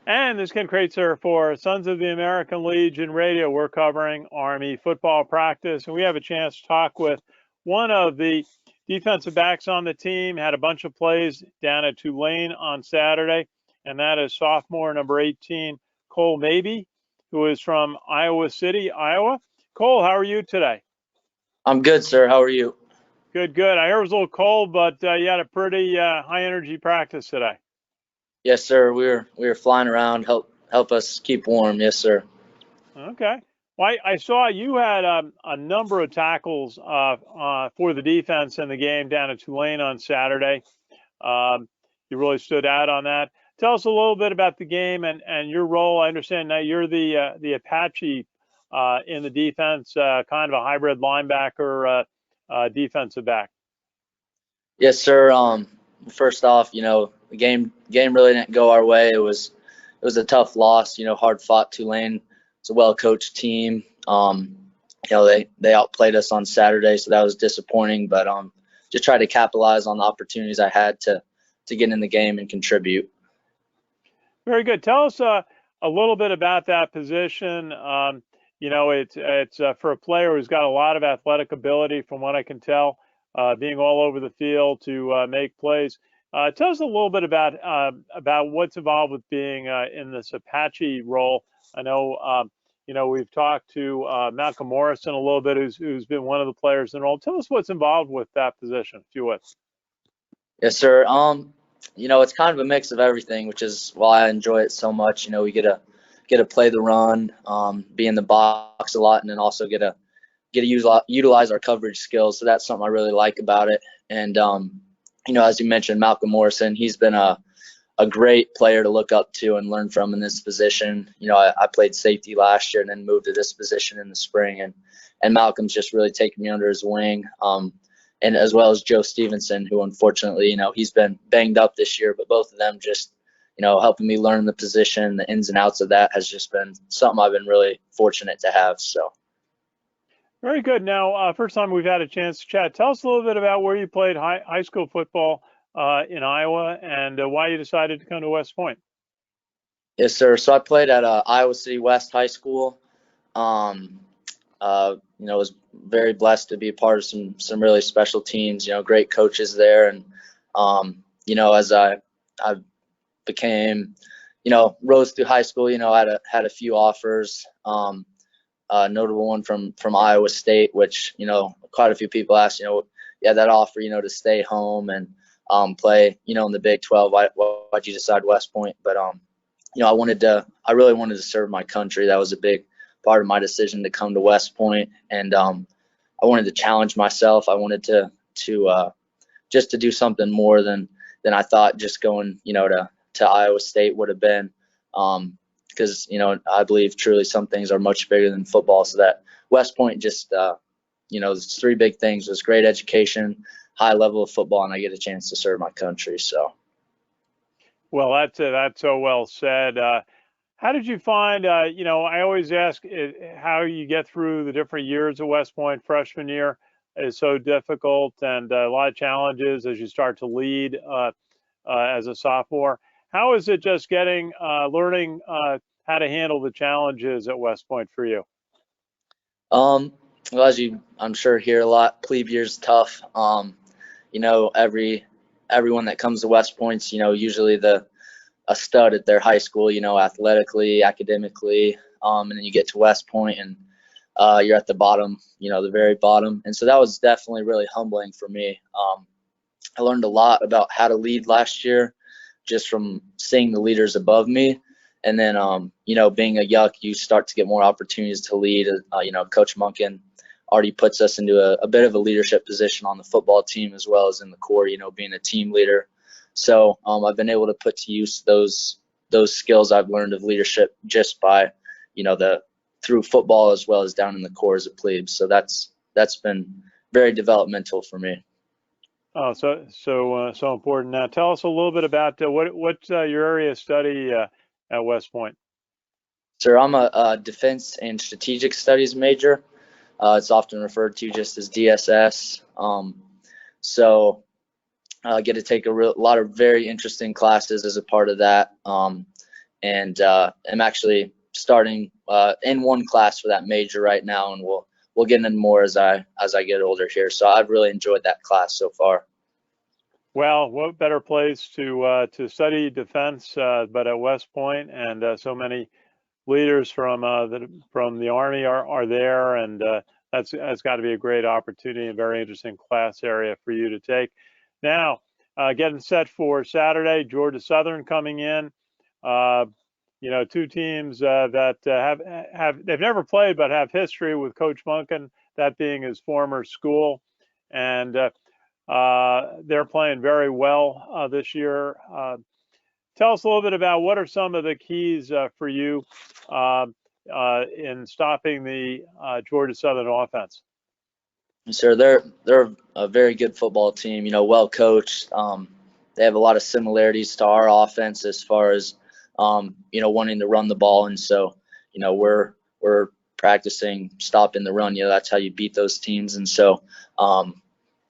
And this is Ken Kraetzer for Sons of the American Legion Radio. We're covering Army football practice, and we have a chance to talk with one of the defensive backs on the team. Had a bunch of plays down at Tulane on Saturday, and that is sophomore number 18, Cole Mabry, who is from Iowa City, Iowa. Cole, how are you today? I'm good, sir. How are you? Good, good. I heard it was a little cold, but you had a pretty high energy practice today. Yes, sir. We were flying around. Help us keep warm. Yes, sir. Okay. Well, I saw you had a number of tackles for the defense in the game down at Tulane on Saturday. You really stood out on that. Tell us a little bit about the game and your role. I understand now you're the Apache in the defense, kind of a hybrid linebacker defensive back. Yes, sir. First off, the game really didn't go our way. It was a tough loss. Hard fought Tulane. It's a well coached team. They outplayed us on Saturday, so that was disappointing. But just tried to capitalize on the opportunities I had to get in the game and contribute. Very good. Tell us a little bit about that position. It's for a player who's got a lot of athletic ability, from what I can tell, being all over the field to make plays. Tell us a little bit about what's involved with being in this Apache role. I know, we've talked to Malcolm Morrison a little bit, who's been one of the players in the role. Tell us what's involved with that position, if you would. Yes, sir. It's kind of a mix of everything, which is why I enjoy it so much. We get to play the run, be in the box a lot, and then also get to utilize our coverage skills. So that's something I really like about it. And as you mentioned, Malcolm Morrison, he's been a great player to look up to and learn from in this position. I played safety last year and then moved to this position in the spring, and Malcolm's just really taken me under his wing. And as well as Joe Stevenson, who unfortunately, he's been banged up this year, but both of them just, helping me learn the position, the ins and outs of that has just been something I've been really fortunate to have. So. Very good. Now, first time we've had a chance to chat. Tell us a little bit about where you played high school football in Iowa and why you decided to come to West Point. Yes, sir. So I played at Iowa City West High School. Was very blessed to be a part of some really special teams. Great coaches there, and as I became, rose through high school, I had a few offers. Notable one from Iowa State, which quite a few people asked, that offer, to stay home and play, in the Big 12. Why'd you decide West Point? But I really wanted to serve my country. That was a big part of my decision to come to West Point, and I wanted to challenge myself. I wanted to just to do something more than I thought just going to Iowa State would have been, because I believe truly some things are much bigger than football. So that West Point just there's three big things: it was great education, high level of football, and I get a chance to serve my country. So. Well, that's so well said. How did you find, I always ask how you get through the different years of West Point. Freshman year is so difficult and a lot of challenges as you start to lead as a sophomore. How is it just learning how to handle the challenges at West Point for you? Well, as you, I'm sure, hear a lot, plebe year's tough. Everyone that comes to West Point's, usually a stud at their high school, athletically, academically, and then you get to West Point and you're at the bottom, the very bottom. And so that was definitely really humbling for me. I learned a lot about how to lead last year just from seeing the leaders above me. And then, being a yuck, you start to get more opportunities to lead. Coach Munkin already puts us into a bit of a leadership position on the football team as well as in the core, being a team leader. So I've been able to put to use those skills I've learned of leadership just by, through football as well as down in the core as a plebe. So that's been very developmental for me. Oh, so important. Now, tell us a little bit about what's your area of study at West Point. Sir, I'm a defense and strategic studies major. It's often referred to just as DSS. I get to take a lot of very interesting classes as a part of that. and I'm actually starting in one class for that major right now, and we'll get into more as I get older here. So I've really enjoyed that class so far. Well, what better place to study defense but at West Point, and so many leaders from the Army are there, and that's got to be a great opportunity and very interesting class area for you to take. Now, getting set for Saturday, Georgia Southern coming in. You know, two teams that they've never played but have history with Coach Munkin, that being his former school, and they're playing very well this year. Tell us a little bit about what are some of the keys for you in stopping the Georgia Southern offense. Sir, they're a very good football team. You know, well coached. They have a lot of similarities to our offense as far as you know, wanting to run the ball, and so you know we're practicing stopping the run. You know, that's how you beat those teams, and so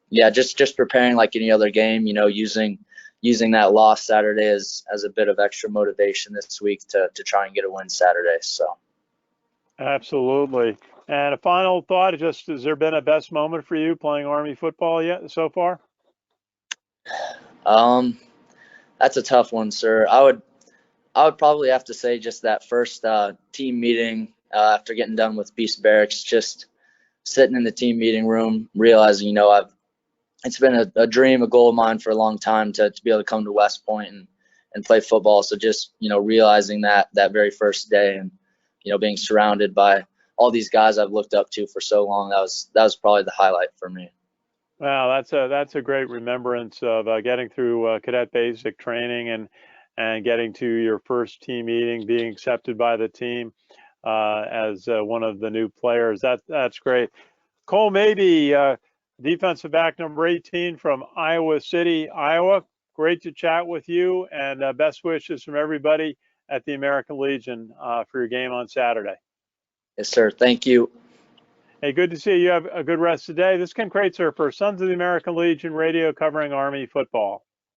yeah, just preparing like any other game. You know, using that loss Saturday as a bit of extra motivation this week to try and get a win Saturday. So absolutely. And a final thought, just has there been a best moment for you playing Army football yet so far? That's a tough one, sir. I would probably have to say just that first team meeting after getting done with Beast Barracks, just sitting in the team meeting room, realizing, you know, it's been a dream, a goal of mine for a long time to be able to come to West Point and play football. So just, you know, realizing that very first day, and, you know, being surrounded by all these guys I've looked up to for so long, that was probably the highlight for me. Wow, that's a great remembrance of getting through cadet basic training and getting to your first team meeting, being accepted by the team as one of the new players. That's great. Cole Mabry, defensive back number 18 from Iowa City, Iowa. Great to chat with you, and best wishes from everybody at the American Legion for your game on Saturday. Yes, sir. Thank you. Hey, good to see you. Have a good rest of the day. This is Ken Kraetzer for Sons of the American Legion Radio covering Army football.